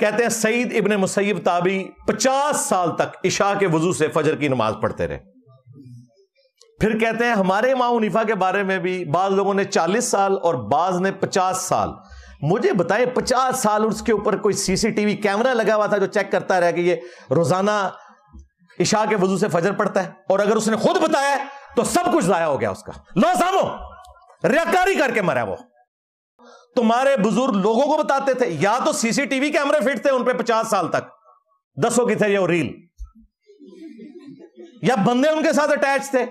کہتے ہیں سعید ابن مسیب تابعی 50 سال تک عشاء کے وضو سے فجر کی نماز پڑھتے رہے. پھر کہتے ہیں ہمارے امام حنیفہ کے بارے میں بھی بعض لوگوں نے 40 سال اور بعض نے 50 سال. مجھے بتائیں 50 سال اس کے اوپر کوئی سی سی ٹی وی کیمرہ لگا ہوا تھا جو چیک کرتا رہا کہ یہ روزانہ عشاء کے وضو سے فجر پڑھتا ہے؟ اور اگر اس نے خود بتایا ہے تو سب کچھ ضائع ہو گیا اس کا. لو سامو ریاکاری کر کے مرا وہ. تمہارے بزرگ لوگوں کو بتاتے تھے، یا تو سی سی ٹی وی کیمرے فٹ تھے ان پہ 50 سال تک، دسوں کی تھے یہ ریل، یا بندے ان کے ساتھ اٹیچ تھے.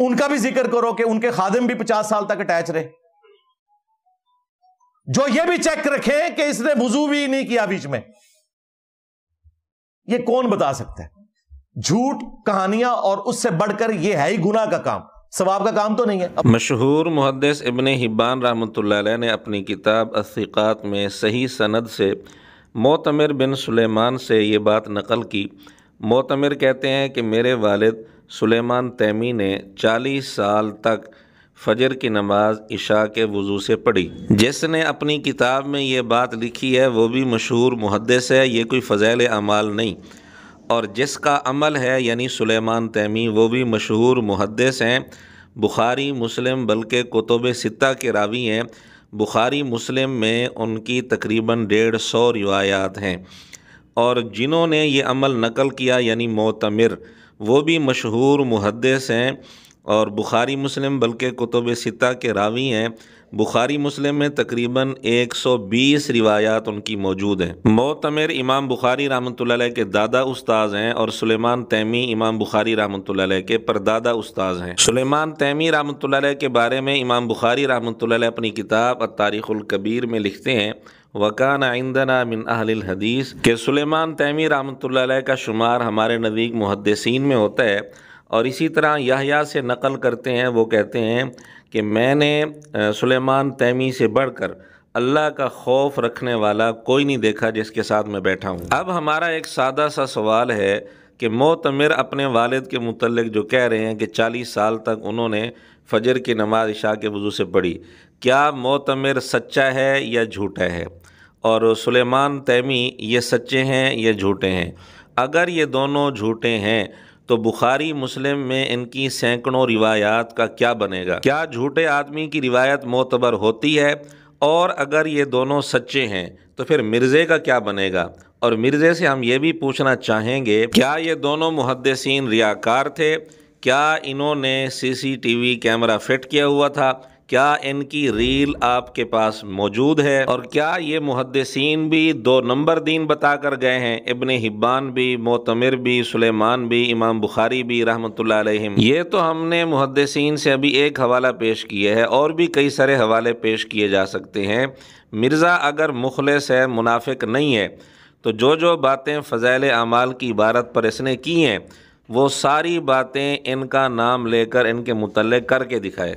ان کا بھی ذکر کرو کہ ان کے خادم بھی 50 سال تک اٹیچ رہے، جو یہ بھی چیک رکھے کہ اس نے وضو بھی نہیں کیا بیچ میں. یہ کون بتا سکتا ہے؟ جھوٹ کہانیاں، اور اس سے بڑھ کر یہ ہے ہی گناہ کا کام، ثواب کا کام تو نہیں ہے. مشہور محدث ابن حبان رحمۃ اللہ علیہ نے اپنی کتاب الثقات میں صحیح سند سے معتمر بن سلیمان سے یہ بات نقل کی. معتمر کہتے ہیں کہ میرے والد سلیمان تیمی نے 40 سال تک فجر کی نماز عشاء کے وضو سے پڑھی. جس نے اپنی کتاب میں یہ بات لکھی ہے وہ بھی مشہور محدث ہے، یہ کوئی فضائل اعمال نہیں. اور جس کا عمل ہے یعنی سلیمان تیمی، وہ بھی مشہور محدث ہیں، بخاری مسلم بلکہ کتب ستہ کے راوی ہیں. بخاری مسلم میں ان کی تقریباً 150 روایات ہیں. اور جنہوں نے یہ عمل نقل کیا یعنی معتمر، وہ بھی مشہور محدث ہیں اور بخاری مسلم بلکہ کتب ستہ کے راوی ہیں. بخاری مسلم میں تقریباً 120 روایات ان کی موجود ہیں. معتمر امام بخاری رحمۃ اللہ علیہ کے دادا استاذ ہیں اور سلیمان تیمی امام بخاری رحمۃ اللہ علیہ کے پردادا استاذ ہیں. سلیمان تیمی رحمۃ اللہ علیہ کے بارے میں امام بخاری رحمۃ اللہ علیہ اپنی کتاب التاریخ الکبیر میں لکھتے ہیں وَكَانَ عِنْدَنَا مِنْ أَهْلِ الْحَدِيثِ کہ سلیمان تیمی رحمۃ اللہ علیہ کا شمار ہمارے نزدیک محدثین میں ہوتا ہے. اور اسی طرح یحییٰ سے نقل کرتے ہیں، وہ کہتے ہیں کہ میں نے سلیمان تیمی سے بڑھ کر اللہ کا خوف رکھنے والا کوئی نہیں دیکھا جس کے ساتھ میں بیٹھا ہوں. اب ہمارا ایک سادہ سا سوال ہے کہ معتمر اپنے والد کے متعلق جو کہہ رہے ہیں کہ 40 سال تک انہوں نے فجر کی نماز عشاء کے وضو سے پڑھی، کیا معتمر سچا ہے یا جھوٹا ہے؟ اور سلیمان تیمی یہ سچے ہیں یا جھوٹے ہیں؟ اگر یہ دونوں جھوٹے ہیں تو بخاری مسلم میں ان کی سینکڑوں روایات کا کیا بنے گا؟ کیا جھوٹے آدمی کی روایت معتبر ہوتی ہے؟ اور اگر یہ دونوں سچے ہیں تو پھر مرزے کا کیا بنے گا؟ اور مرزے سے ہم یہ بھی پوچھنا چاہیں گے کیا یہ دونوں محدثین ریاکار تھے؟ کیا انہوں نے C C T V camera fit کیا ہوا تھا؟ کیا ان کی ریل آپ کے پاس موجود ہے؟ اور کیا یہ محدثین بھی 2 نمبر دین بتا کر گئے ہیں؟ ابن حبان بھی، معتمر بھی، سلیمان بھی، امام بخاری بھی رحمۃ اللہ علیہم. یہ تو ہم نے محدثین سے ابھی ایک حوالہ پیش کیا ہے، اور بھی کئی سارے حوالے پیش کیے جا سکتے ہیں. مرزا اگر مخلص ہے، منافق نہیں ہے، تو جو باتیں فضائل اعمال کی عبارت پر اس نے کی ہیں وہ ساری باتیں ان کا نام لے کر ان کے متعلق کر کے دکھائے.